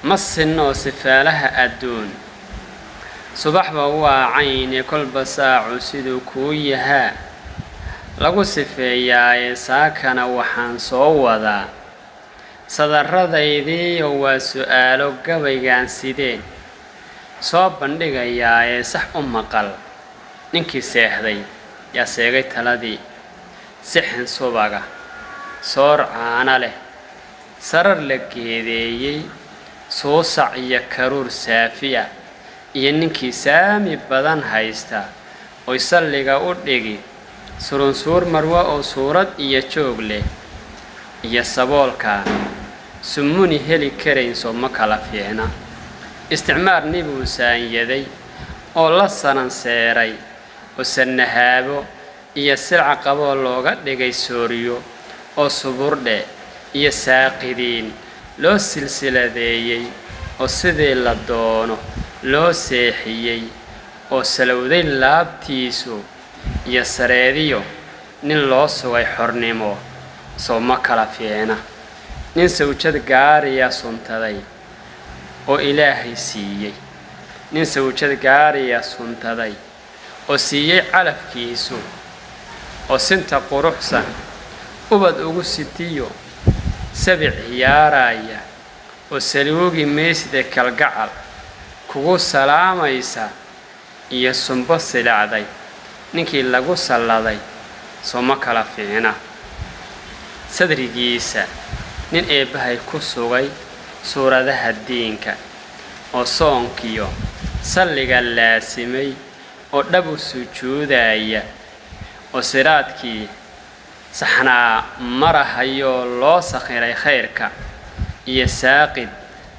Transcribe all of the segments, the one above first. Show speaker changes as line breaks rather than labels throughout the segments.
مصنو سفالها أدون صباح بوا عيني كل بساع سيدو كويها لغو سفيا ساكنا وحان صوّدا sadarradaydi waa su'aalo gabaygan sideen soo bandhigayaa sax u maqal ninkii seexday yaa seegay taladii sixin subaga soor caana leh sarar la geedeeyay soo saciya karuur saafiya iyo ninkii saami badan haysta oo salliga u dhigi surunsuur marwa oo suurad iyo joog leh iyo saboolka سموني هلي كرين سوما كلا فينا استعمار نبو سانيدي أو لصنا سيري وسنهابو إيا سرع قبول لوغا لغي سوريو أو صبرده إيا ساقدين لو سلسلة ديي أو سيدي لدونو لو سيحيي أو سلودي لابتيسو إيا سريديو نين لو سوي حرنمو سوما كلا فينا nin sawjad gaariya suntaday oo ilaahay siiyay nin sawjad gaariya suntaday oo siiyay calafkiisu oo sinta quruxsan ubad ugu sitiyo sabic ciyaaraya oo saluugi meesida kalgacal kugu salaamaysa iyo sumbo silacday ninkii lagu salladay sooma kala fiicna sadrigiisa nin eebahay ku sugay suuradaha diinka oo soonkiyo salliga laasimay oo dhabu sujuudaya oo siraadkii saxnaa marahayo loo sakhiray khayrka iyo saaqid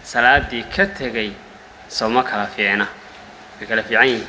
salaadii ka tagay sooma kala fiicna kala fiican